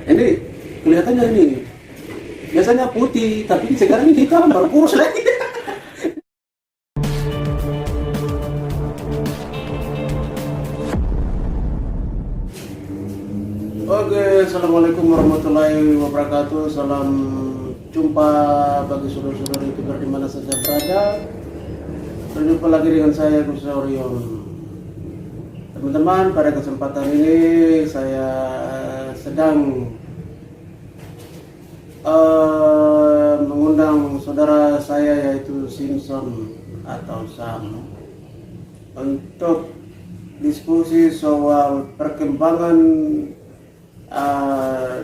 Ini kelihatannya ini biasanya putih, tapi sekarang ini hitam baru kurus lagi. Oke, assalamualaikum warahmatullahi wabarakatuh. Salam jumpa bagi saudara-saudara YouTuber di mana saja berada. Berjumpa lagi dengan saya Gus Orion. Teman-teman, pada kesempatan ini saya sedang mengundang saudara saya yaitu Simpson atau Sam untuk diskusi soal perkembangan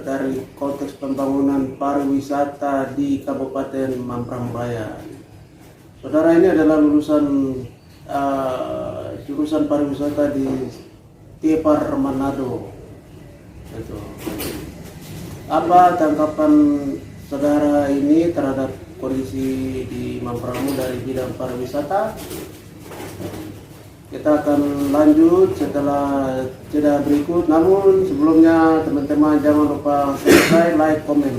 dari konteks pembangunan pariwisata di Kabupaten Mamprang-Raya. Saudara ini adalah lulusan jurusan pariwisata di Tepar Manado. Itu. Apa tanggapan saudara ini terhadap kondisi di Mamprangmu dari bidang pariwisata? Kita akan lanjut setelah jeda berikut. Namun sebelumnya teman-teman jangan lupa subscribe, like, komen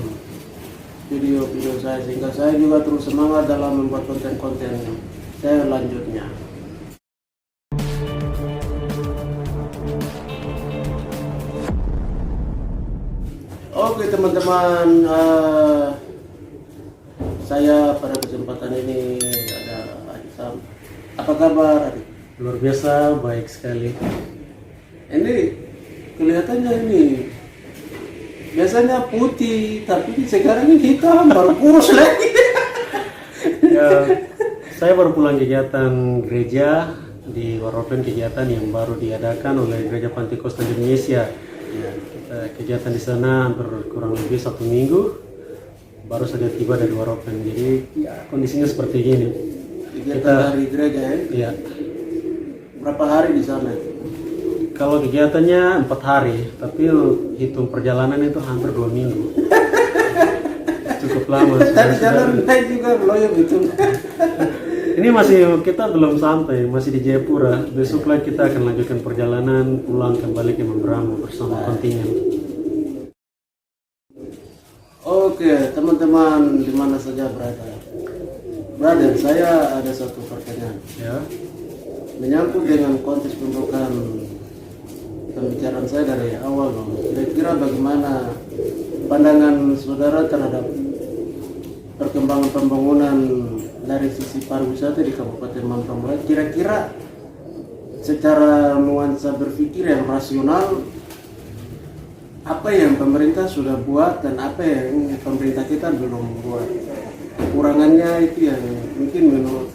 video-video saya sehingga saya juga terus semangat dalam membuat konten-konten saya selanjutnya. Oke teman-teman, saya pada kesempatan ini ada Adik Sam. Apa kabar Adik? Luar biasa, baik sekali. Ini kelihatannya ini biasanya putih, tapi sekarang ini hitam baru kurus lagi. Ya, saya baru pulang kegiatan gereja di Waropen, kegiatan yang baru diadakan oleh Gereja Pantekosta Indonesia. Ya, kegiatan di sana hampir kurang lebih 1 minggu, baru saja tiba dari Waropen. Jadi ya, kondisinya seperti ini. Kegiatan dari gereja ya? Iya. Berapa hari di sana? Kalau kegiatannya 4 hari, tapi hitung perjalanan itu hampir 2 minggu. Cukup lama. Tadi jalan naik juga belum itu. Ini masih, kita belum sampai, masih di Jayapura. Besoklah kita akan lanjutkan perjalanan pulang kembali ke Mambramo bersama kontingen. Oke, teman-teman di mana saja berada. Brother, saya ada satu pertanyaan. Ya. Menyangkut dengan konteks pembukaan pembicaraan saya dari awal, kira-kira bagaimana pandangan saudara terhadap perkembangan pembangunan dari sisi pariwisata di Kabupaten Mamprang-Raya? Kira-kira secara nuansa berpikir yang rasional, apa yang pemerintah sudah buat dan apa yang pemerintah kita belum buat? Kekurangannya itu yang mungkin menurut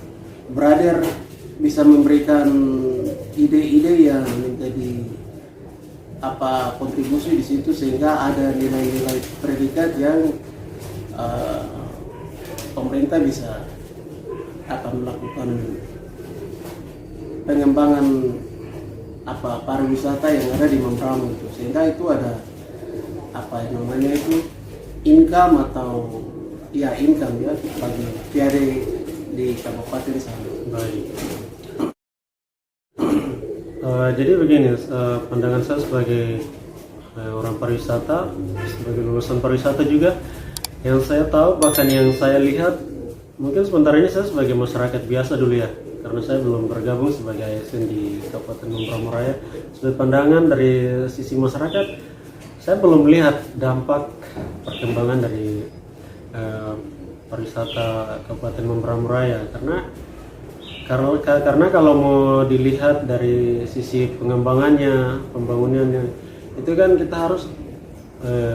brother bisa memberikan ide-ide yang menjadi kontribusi di situ sehingga ada nilai-nilai predikat yang pemerintah bisa melakukan pengembangan pariwisata yang ada di Mamprang itu, sehingga itu ada income atau income ya bagi PAD di kabupaten sana. Baik. Jadi begini, pandangan saya sebagai orang pariwisata, sebagai lulusan pariwisata juga, yang saya tahu bahkan yang saya lihat, mungkin sementara ini saya sebagai masyarakat biasa dulu ya, karena saya belum bergabung sebagai ASN di Kabupaten Mamprang-Raya. Sebagai pandangan dari sisi masyarakat, saya belum melihat dampak perkembangan dari pariwisata Kabupaten Mamprang-Raya, karena kalau mau dilihat dari sisi pengembangannya, pembangunannya, itu kan kita harus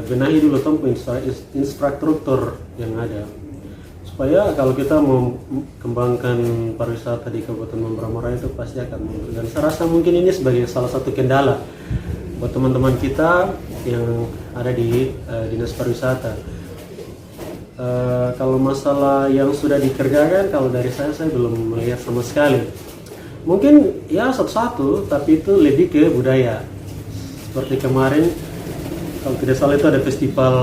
benahi dulu infrastruktur yang ada, supaya kalau kita mau kembangkan pariwisata di Kabupaten Mamprang-Raya itu pasti akan mundur. Dan saya rasa mungkin ini sebagai salah satu kendala buat teman-teman kita yang ada di dinas pariwisata. Kalau masalah yang sudah dikerjakan, kalau dari saya belum melihat sama sekali. Mungkin ya satu-satu, tapi itu lebih ke budaya. Seperti kemarin, kalau tidak salah itu ada festival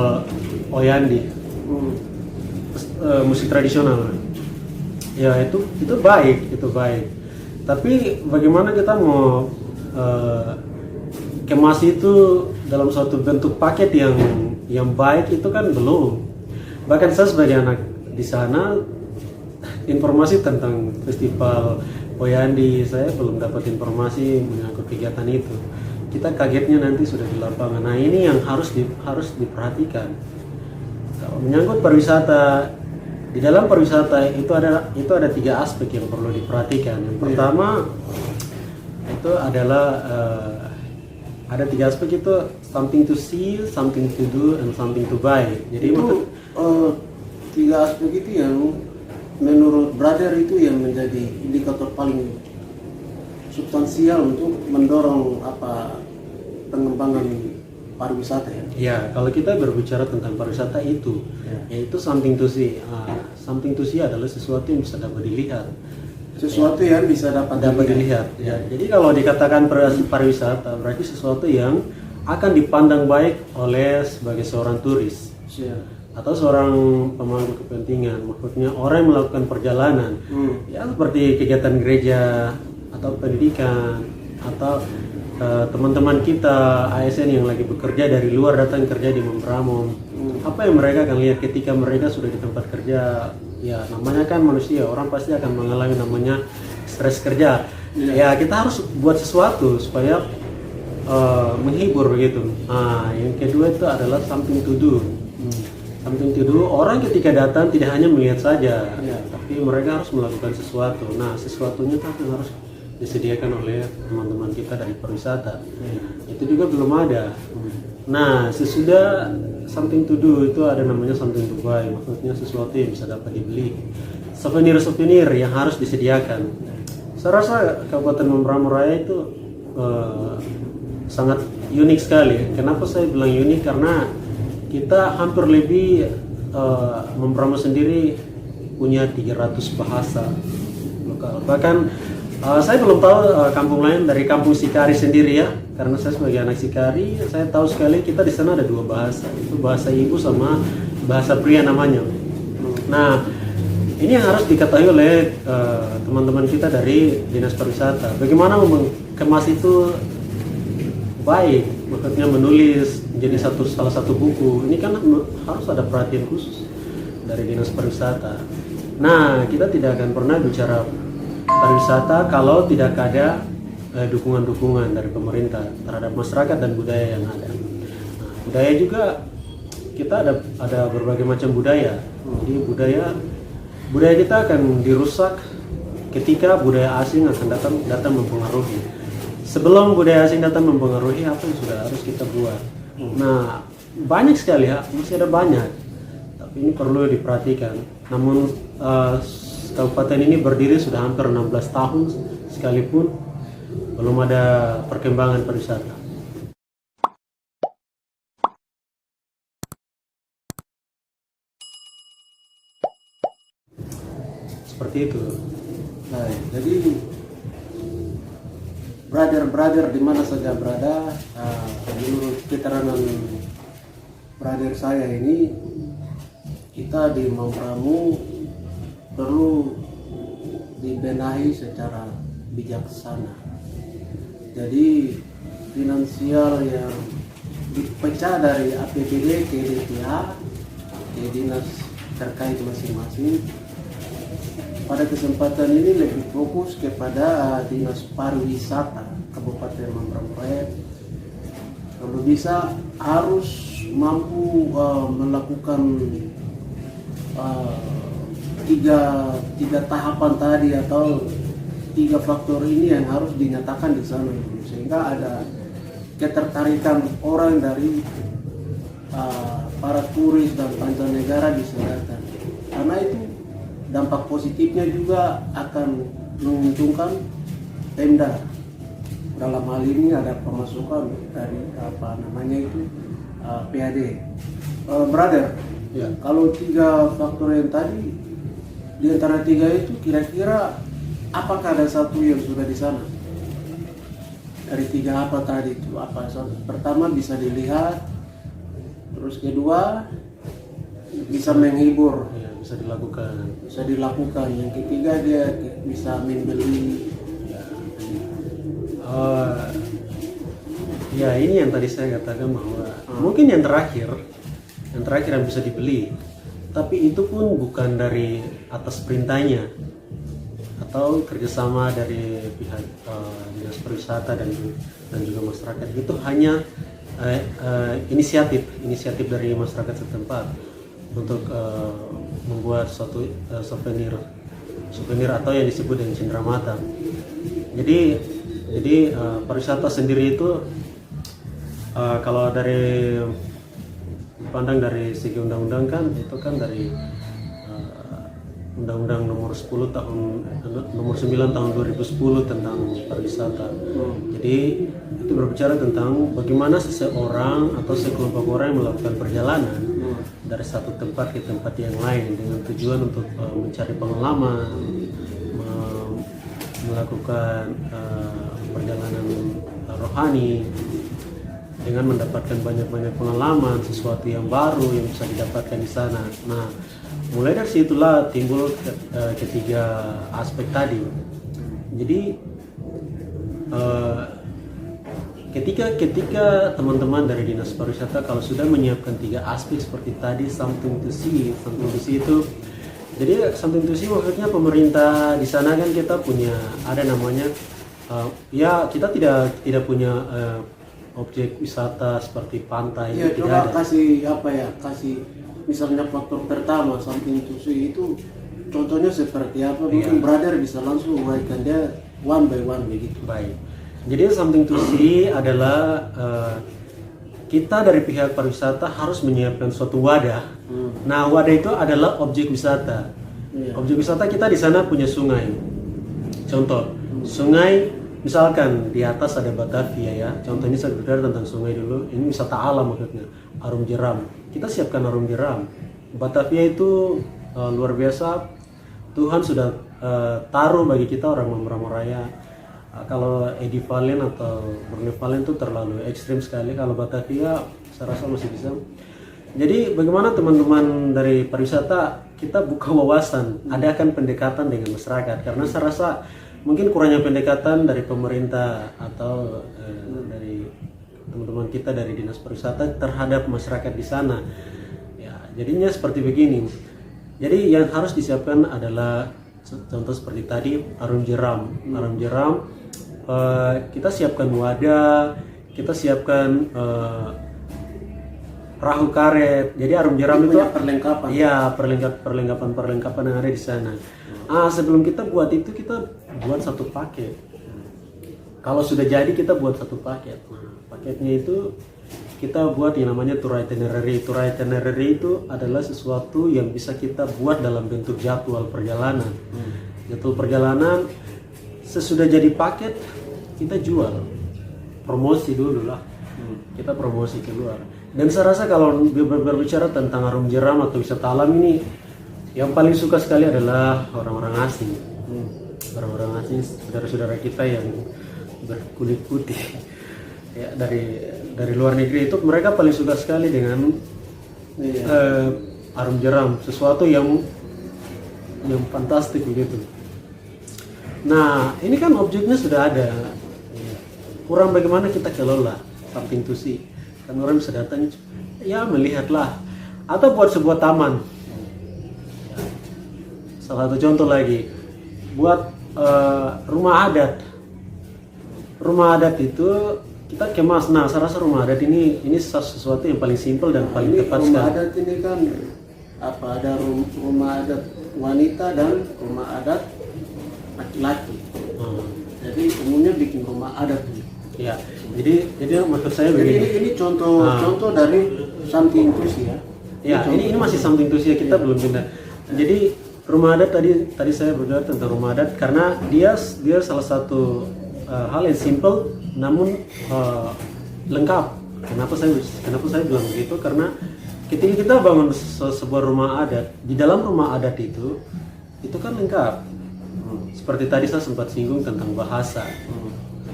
Oyandi, musik tradisional. Ya itu baik. Tapi bagaimana kita mau kemas itu dalam suatu bentuk paket yang baik itu kan belum. Bahkan saya sebagai anak di sana, informasi tentang festival Poyandi saya belum dapat informasi menyangkut kegiatan itu. Kita kagetnya nanti sudah di lapangan. Nah ini yang harus diperhatikan. Kalau menyangkut pariwisata, di dalam pariwisata itu ada 3 aspek yang perlu diperhatikan. Yang pertama itu adalah ada 3 aspek itu, something to see, something to do, and something to buy. Jadi itu 3 aspek itu yang menurut brother itu yang menjadi indikator paling substansial untuk mendorong pengembangan pariwisata ya. Ya, kalau kita berbicara tentang pariwisata itu, yaitu something to see. Something to see adalah sesuatu yang bisa dapat dilihat. Sesuatu yang bisa dapat dilihat. Ya. Jadi kalau dikatakan pariwisata, berarti sesuatu yang akan dipandang baik oleh sebagai seorang turis atau seorang pemangku kepentingan. Maksudnya orang yang melakukan perjalanan, ya seperti kegiatan gereja atau pendidikan atau teman-teman kita ASN yang lagi bekerja dari luar datang kerja di Membramo. Apa yang mereka akan lihat ketika mereka sudah di tempat kerja? Ya namanya kan manusia, orang pasti akan mengalami namanya stres kerja. Ya kita harus buat sesuatu supaya menghibur begitu. Yang kedua itu adalah something to do. Something to do, orang ketika datang tidak hanya melihat saja, tapi mereka harus melakukan sesuatu. Nah sesuatunya kan harus disediakan oleh teman-teman kita dari pariwisata. Itu juga belum ada. Nah sesudah something to do itu ada namanya something to buy, maksudnya sesuatu yang bisa dapat dibeli, souvenir yang harus disediakan. Saya rasa Kabupaten Membramo Raya itu sangat unik sekali. Kenapa saya bilang unik? Karena kita hampir lebih Membramo sendiri punya 300 bahasa lokal. Bahkan saya belum tahu kampung lain dari kampung Sikari sendiri ya, karena saya sebagai anak Sikari, saya tahu sekali kita di sana ada 2 bahasa, itu bahasa ibu sama bahasa pria namanya. Nah, ini yang harus diketahui oleh teman-teman kita dari Dinas Pariwisata. Bagaimana mengemas itu baik, maksudnya menulis menjadi salah satu buku. Ini kan harus ada perhatian khusus dari Dinas Pariwisata. Nah, kita tidak akan pernah bicara pariwisata kalau tidak ada dukungan-dukungan dari pemerintah terhadap masyarakat dan budaya yang ada. Nah, budaya juga kita ada berbagai macam budaya. Jadi budaya kita akan dirusak ketika budaya asing akan datang mempengaruhi. Sebelum budaya asing datang mempengaruhi, apa yang sudah harus kita buat? Nah, banyak sekali ya, masih ada banyak. Tapi ini perlu diperhatikan. Namun kabupaten ini berdiri sudah hampir 16 tahun sekalipun belum ada perkembangan pariwisata. Seperti itu. Nah, jadi brother di mana saja berada, menurut keterangan brother saya ini, kita di Membramo perlu dibenahi secara bijaksana. Jadi finansial yang dipecah dari APBD ke DPH, ke dinas terkait masing-masing, pada kesempatan ini lebih fokus kepada Dinas Pariwisata Kabupaten Membramo Raya. Kalau bisa harus mampu melakukan tiga tahapan tadi atau 3 faktor ini yang harus dinyatakan di sana dulu, sehingga ada ketertarikan orang dari para turis dan mancanegara di selatan. Karena itu dampak positifnya juga akan menguntungkan Pemda. Dalam hal ini ada pemasukan dari PAD. Brother, kalau 3 faktor yang tadi, di antara 3 itu kira-kira apakah ada satu yang sudah di sana? Dari 3 apa tadi itu? Pertama bisa dilihat, terus kedua bisa menghibur, Bisa dilakukan. Yang ketiga dia bisa membeli. Ya ini yang tadi saya katakan bahwa mungkin yang terakhir yang bisa dibeli, tapi itu pun bukan dari atas perintahnya atau kerjasama dari pihak dinas pariwisata dan juga masyarakat. Itu hanya inisiatif dari masyarakat setempat untuk membuat suatu souvenir atau yang disebut dengan cenderamata. Jadi pariwisata sendiri itu kalau dari pandang dari segi undang-undang kan itu kan dari Undang-Undang nomor 9 tahun 2010 tentang pariwisata. Jadi itu berbicara tentang bagaimana seseorang atau sekelompok orang yang melakukan perjalanan dari satu tempat ke tempat yang lain dengan tujuan untuk mencari pengalaman, melakukan perjalanan rohani dengan mendapatkan banyak pengalaman, sesuatu yang baru yang bisa didapatkan di sana. Nah, mulai dari situlah timbul ketiga aspek tadi. Jadi ketika teman-teman dari dinas pariwisata kalau sudah menyiapkan tiga aspek seperti tadi, something to see itu. Jadi something to see maksudnya pemerintah di sana kan kita punya ada namanya ya kita tidak punya objek wisata seperti pantai. Ya, coba kasih misalnya faktor pertama something to see itu contohnya seperti apa? Mungkin brother bisa langsung uraikan dia one by one begitu. Baik. Jadi something to see adalah kita dari pihak pariwisata harus menyiapkan suatu wadah. Nah, wadah itu adalah objek wisata. Objek wisata kita di sana punya sungai. Contoh, sungai misalkan di atas ada Batavia ya. Contohnya saya berbicara tentang sungai dulu. Ini wisata alam maksudnya. Arum jeram. Kita siapkan arum jeram. Batavia itu luar biasa. Tuhan sudah taruh bagi kita orang Mamberamo Raya. Kalau Edi Valen atau Borneo Valen itu terlalu ekstrim sekali. Kalau Batavia saya rasa masih bisa. Jadi bagaimana teman-teman dari pariwisata kita buka wawasan, adakan pendekatan dengan masyarakat, karena saya rasa mungkin kurangnya pendekatan dari pemerintah atau dari teman-teman kita dari dinas pariwisata terhadap masyarakat di sana. Ya, jadinya seperti begini. Jadi yang harus disiapkan adalah contoh seperti tadi arum jeram. Arum jeram kita siapkan wadah, kita siapkan perahu karet. Jadi arum jeram itu perlengkapan. Iya, perlengkapan yang ada di sana. Sebelum kita buat itu kita buat satu paket. Kalau sudah jadi kita buat satu paket. Nah, paketnya itu kita buat yang namanya tour itinerary. Tour itinerary itu adalah sesuatu yang bisa kita buat dalam bentuk jadwal perjalanan. Jadwal perjalanan sesudah jadi paket kita jual, promosi dulu lah. Kita promosi keluar. Dan saya rasa kalau berbicara tentang arum jeram atau wisata alam ini, yang paling suka sekali adalah orang-orang asing. Orang-orang asing, saudara-saudara kita yang berkulit putih ya, dari luar negeri itu mereka paling suka sekali dengan arum jeram, sesuatu yang fantastik begitu. Nah, ini kan objeknya sudah ada, kurang bagaimana kita kelola something to see. Kan orang bisa datang ya melihatlah, atau buat sebuah taman. Salah satu contoh lagi buat rumah adat. Rumah adat itu kita kemas. Nah, saya rasa rumah adat ini sesuatu yang paling simpel dan paling tepat sekali. Rumah adat ini kan ada rumah adat wanita dan rumah adat laki-laki. Jadi umumnya bikin rumah adat. Ya, jadi maksud saya begini. Ini contoh dari something to see ya. Ya, ini masih something to see, kita belum pindah. Jadi rumah adat tadi saya berbicara tentang rumah adat karena dia salah satu hal yang simple namun lengkap. Kenapa saya bilang begitu? Karena ketika kita bangun sebuah rumah adat, di dalam rumah adat itu kan lengkap. Seperti tadi saya sempat singgung tentang bahasa.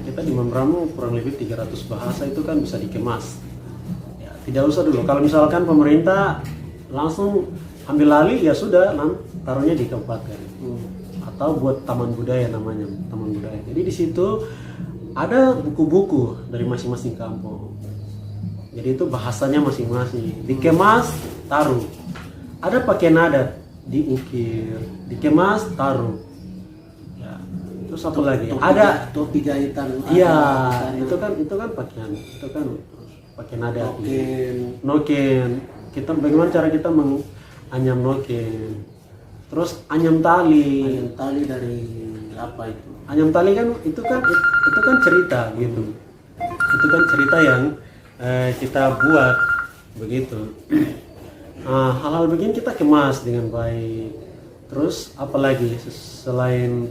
Kita di Mamberamo kurang lebih 300 bahasa itu kan bisa dikemas. Ya, tidak usah dulu. Kalau misalkan pemerintah langsung ambil alih ya sudah, taruhnya di kabupaten. Atau buat taman budaya namanya, taman budaya. Jadi di situ ada buku-buku dari masing-masing kampung. Jadi itu bahasanya masing-masing. Dikemas, taruh. Ada pakaian adat, diukir, dikemas, taruh. Ya. Terus apa lagi? Ada topi jahitan. iya, itu kan pakaian, itu kan pakaian adat. Noken. Kita bagaimana cara kita menganyam noken. Terus anyam tali. Anyam tali dari apa itu? Anyam tali kan itu kan cerita gitu. Itu kan cerita yang kita buat begitu. Hal-hal begini kita kemas dengan baik. Terus apalagi selain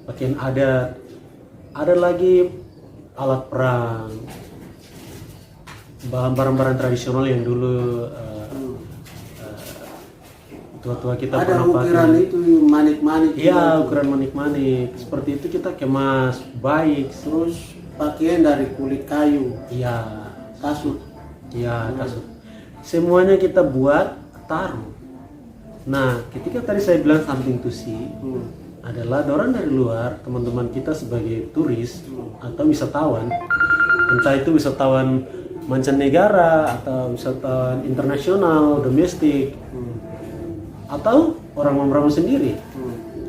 pakaian adat, ada lagi alat perang, barang-barang tradisional yang dulu tua-tua kita ada pernah ukiran pakai. itu manik-manik. Iya, ukuran manik-manik. Seperti itu kita kemas baik. Terus pakaian dari kulit kayu, Iya, kasut. iya kasut. Semuanya kita buat taruh. Nah, ketika tadi saya bilang something to see, adalah orang dari luar, teman-teman kita sebagai turis atau wisatawan, entah itu wisatawan mancanegara atau wisatawan internasional, domestik, atau orang Mambramo sendiri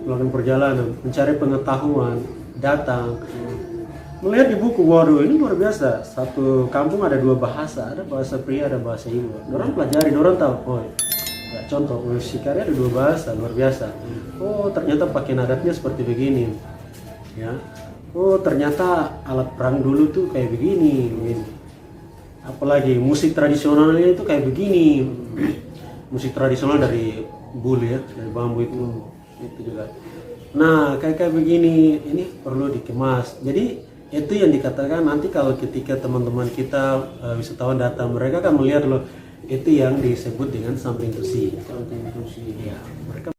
melakukan perjalanan, mencari pengetahuan, datang, melihat di buku, waduh ini luar biasa. Satu kampung ada dua bahasa, ada bahasa pria, ada bahasa ibu. Orang pelajari, orang tahu. Oh, ya, contoh, Sikari ada dua bahasa, luar biasa. Oh, ternyata pakaian adatnya seperti begini. Ya. Oh, ternyata alat perang dulu tuh kayak begini. Apalagi musik tradisionalnya itu kayak begini. Musik tradisional dari bulu ya, dari bambu itu juga. Nah, kayak begini, ini perlu dikemas. Jadi itu yang dikatakan nanti kalau ketika teman-teman kita wisatawan datang, mereka akan melihat loh, itu yang disebut dengan something to see. Ya, mereka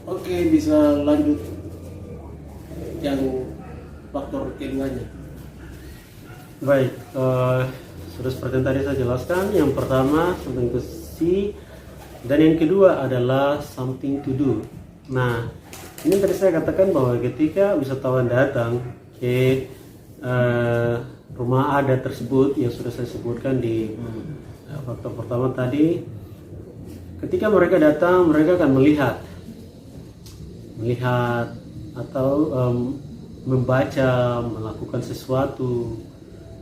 Oke, bisa lanjut yang faktor keduanya. baik. Sudah seperti yang tadi saya jelaskan, yang pertama something to see, dan yang kedua adalah something to do. Nah, ini tadi saya katakan bahwa ketika wisatawan datang ke rumah adat tersebut yang sudah saya sebutkan di faktor pertama tadi, ketika mereka datang, mereka akan melihat atau membaca, melakukan sesuatu,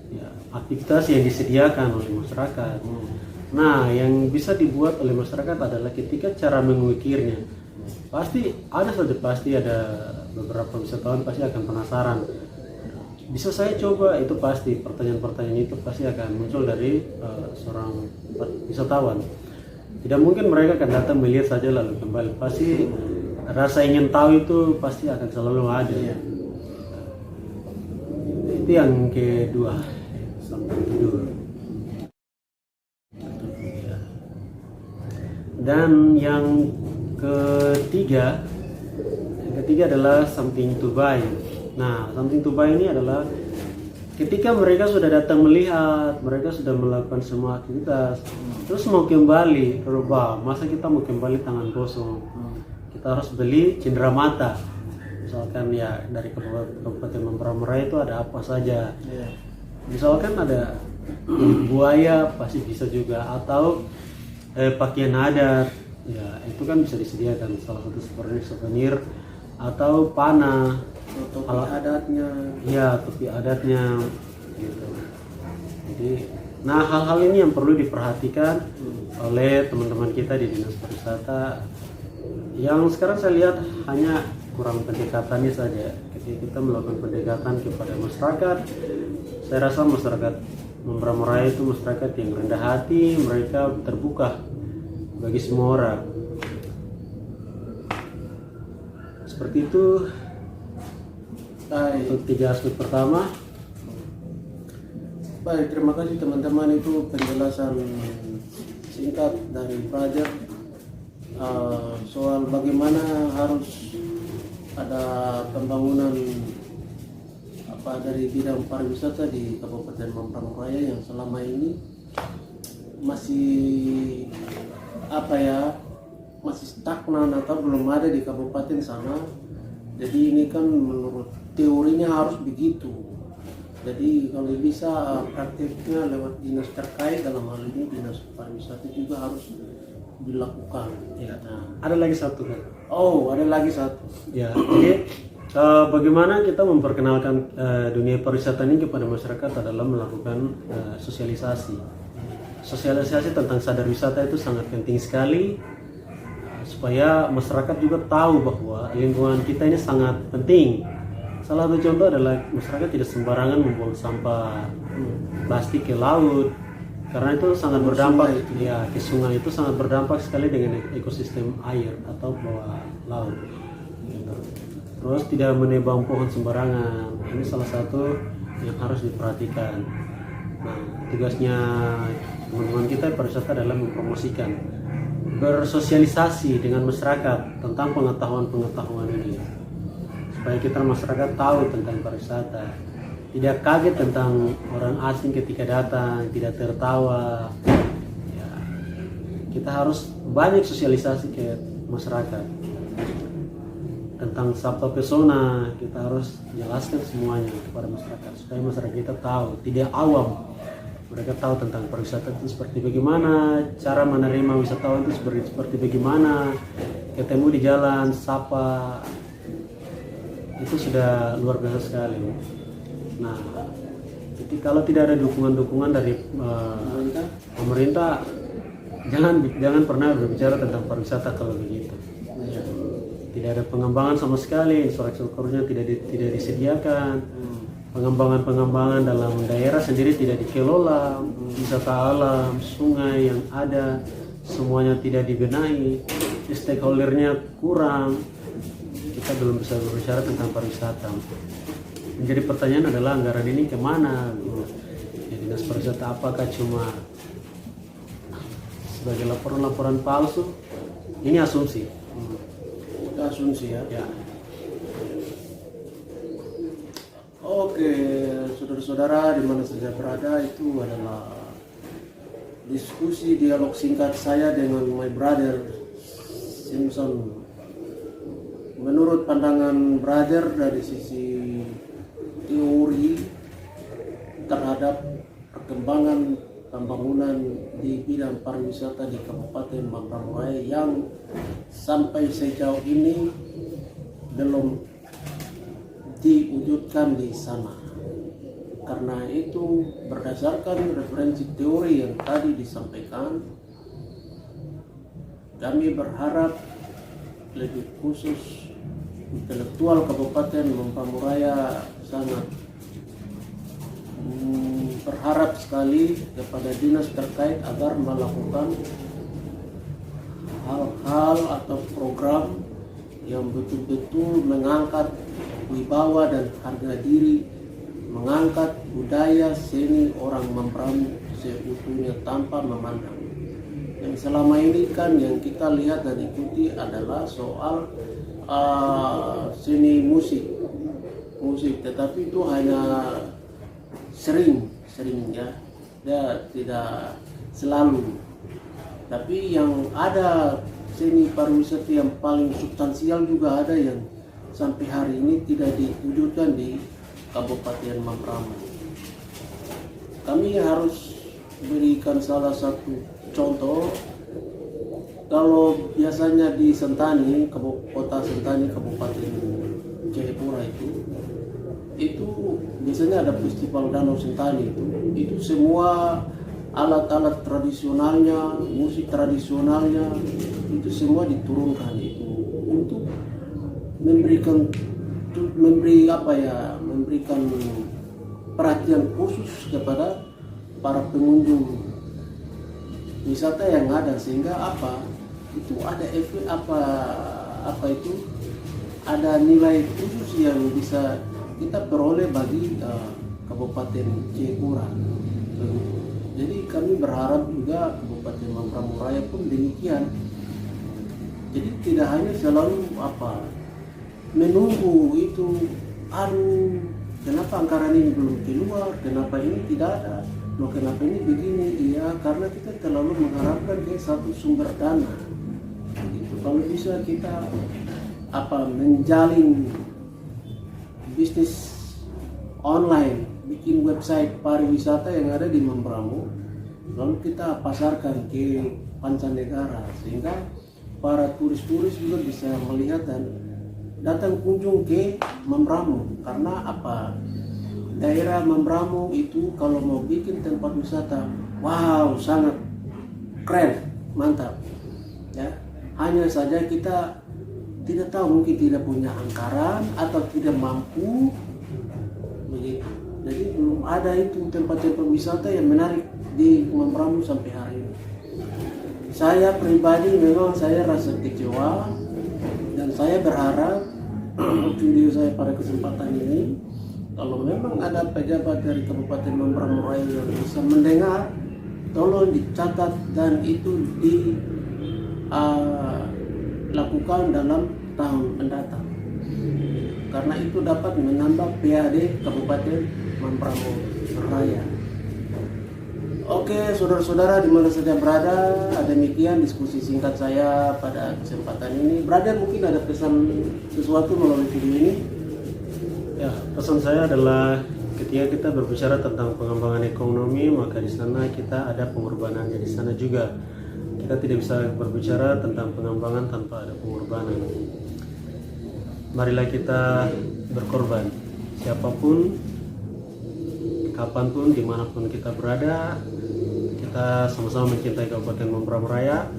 ya, aktivitas yang disediakan oleh masyarakat. Nah, yang bisa dibuat oleh masyarakat adalah ketika cara mengukirnya. Pasti ada beberapa wisatawan pasti akan penasaran. Bisa saya coba? Itu pasti pertanyaan-pertanyaan itu pasti akan muncul dari seorang wisatawan. Tidak mungkin mereka akan datang melihat saja lalu kembali. Pasti rasa ingin tahu itu pasti akan selalu ada. Itu yang kedua, sampai tidur. Dan yang ketiga adalah something to buy. Nah, something to buy ini adalah ketika mereka sudah datang melihat, mereka sudah melakukan semua aktivitas, terus mau kembali, masa kita mau kembali tangan kosong? Kita harus beli cenderamata. Misalkan ya dari Kabupaten Mambramo Raya itu ada apa saja. Misalkan ada buaya pasti bisa juga, atau pakaian adat, ya itu kan bisa disediakan, salah satu seperti souvenir atau panah, topi adatnya. Ya, topi adatnya gitu. Jadi, nah hal-hal ini yang perlu diperhatikan oleh teman-teman kita di Dinas Pariwisata. Yang sekarang saya lihat hanya kurang pendekatannya saja. Ketika kita melakukan pendekatan kepada masyarakat, saya rasa masyarakat Mambramo Raya itu masyarakat yang rendah hati, mereka terbuka bagi semua orang. Seperti itu untuk 3 aspek pertama. Baik, terima kasih teman-teman, itu penjelasan singkat dari Fajar soal bagaimana harus ada pembangunan dari bidang pariwisata di Kabupaten Mambramo Raya yang selama ini masih masih stagnan atau belum ada di kabupaten sana. Jadi ini kan menurut teorinya harus begitu. Jadi kalau bisa praktiknya lewat dinas terkait, dalam hal ini dinas pariwisata juga harus dilakukan. Ya. Nah, Ada lagi satu kan? oh ada lagi satu. Ya, jadi bagaimana kita memperkenalkan dunia pariwisata ini kepada masyarakat adalah melakukan sosialisasi. Sosialisasi tentang sadar wisata itu sangat penting sekali supaya masyarakat juga tahu bahwa lingkungan kita ini sangat penting. Salah satu contoh adalah masyarakat tidak sembarangan membuang sampah plastik ke laut karena itu sangat berdampak ya ke sungai, itu sangat berdampak sekali dengan ekosistem air atau bawah laut. Gitu. Terus tidak menebang pohon sembarangan, ini salah satu yang harus diperhatikan. Nah, tugasnya teman-teman kita pariwisata adalah mempromosikan, bersosialisasi dengan masyarakat tentang pengetahuan ini supaya kita masyarakat tahu tentang pariwisata, tidak kaget tentang orang asing ketika datang, tidak tertawa ya, kita harus banyak sosialisasi ke masyarakat tentang sabta pesona. Kita harus jelaskan semuanya kepada masyarakat supaya masyarakat kita tahu, tidak awam. Mereka tahu tentang pariwisata itu seperti bagaimana, cara menerima wisatawan itu seperti bagaimana, ketemu di jalan, sapa, itu sudah luar biasa sekali. Nah, jadi kalau tidak ada dukungan-dukungan dari pemerintah, jangan pernah berbicara tentang pariwisata kalau begitu. Tidak ada pengembangan sama sekali, infrastrukturnya tidak disediakan. Pengembangan dalam daerah sendiri tidak dikelola, wisata alam, sungai yang ada semuanya tidak dibenahi, stakeholdernya kurang. Kita belum bisa berbicara tentang pariwisata. Menjadi pertanyaan adalah anggaran ini kemana? Ya, dinas pariwisata apakah cuma sebagai laporan-laporan palsu? Ini asumsi. Itu asumsi ya. Ya. Oke, saudara-saudara di mana saja berada, itu adalah diskusi dialog singkat saya dengan my brother Simpson. Menurut pandangan brother dari sisi teori terhadap perkembangan pembangunan di bidang pariwisata di Kabupaten Mambramo yang sampai sejauh ini belum diwujudkan di sana. Karena itu berdasarkan referensi teori yang tadi disampaikan, kami berharap lebih khusus intelektual Kabupaten Mambramo sangat berharap sekali kepada dinas terkait agar melakukan hal-hal atau program yang betul-betul mengangkat wibawa dan harga diri, mengangkat budaya seni orang Mambramo seutuhnya tanpa memandang. Yang selama ini kan yang kita lihat dan ikuti adalah soal seni musik, tetapi itu hanya sering ya, dia tidak selalu. Tapi yang ada seni pariwisata yang paling substansial juga ada yang sampai hari ini tidak diwujudkan di Kabupaten Mambramo. Kami harus berikan salah satu contoh. Kalau biasanya di Sentani, kota Sentani, Kabupaten Jayapura itu biasanya ada festival Danau Sentani itu semua alat-alat tradisionalnya, musik tradisionalnya itu semua diturunkan itu untuk memberikan perhatian khusus kepada para pengunjung wisata yang ada, sehingga itu ada efek ada nilai khusus yang bisa kita peroleh bagi Kabupaten Jayapura. Jadi kami berharap juga Kabupaten Mambramo pun demikian. Jadi tidak hanya selalu menunggu itu, kenapa anggaran ini belum keluar, kenapa ini tidak ada, kenapa ini begini, karena kita terlalu mengharapkan dia satu sumber dana gitu. kalau bisa kita menjalin bisnis online, bikin website pariwisata yang ada di Mambramo, lalu kita pasarkan ke mancanegara sehingga para turis-turis juga bisa melihat dan datang kunjung ke Mambramo. Karena daerah Mambramo itu kalau mau bikin tempat wisata, wow, sangat keren, mantap ya. Hanya saja kita tidak tahu, mungkin tidak punya anggaran atau tidak mampu begitu. Jadi belum ada itu tempat-tempat wisata yang menarik di Mambramo sampai hari ini. Saya pribadi memang saya rasa kecewa, dan saya berharap video saya pada kesempatan ini, kalau memang ada pejabat dari Kabupaten Mambramo Raya yang bisa mendengar, tolong dicatat dan itu dilakukan dalam tahun mendatang, karena itu dapat menambah PAD Kabupaten Mambramo Raya. Oke, saudara-saudara di mana saja berada, demikian diskusi singkat saya pada kesempatan ini. Brother, mungkin ada pesan sesuatu melalui video ini? Ya, pesan saya adalah ketika kita berbicara tentang pengembangan ekonomi, maka di sana kita ada pengorbanannya di sana juga. Kita tidak bisa berbicara tentang pengembangan tanpa ada pengorbanan. Marilah kita berkorban, siapapun, kapanpun, dimanapun kita berada. Kita sama-sama mencintai Kabupaten Mambramo Raya.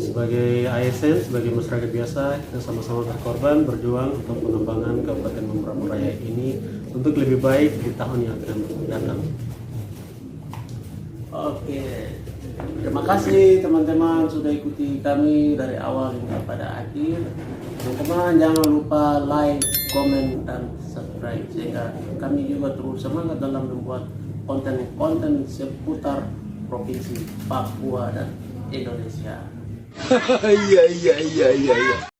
Sebagai ASN, sebagai masyarakat biasa, kita sama-sama berkorban, berjuang untuk pengembangan Kabupaten Mambramo Raya ini untuk lebih baik di tahun yang akan datang. Oke, terima kasih teman-teman sudah ikuti kami dari awal hingga pada akhir. Teman-teman jangan lupa like, komen, dan subscribe sehingga kami juga terus semangat dalam membuat konten-konten seputar Provinsi Papua dan Indonesia. Iya.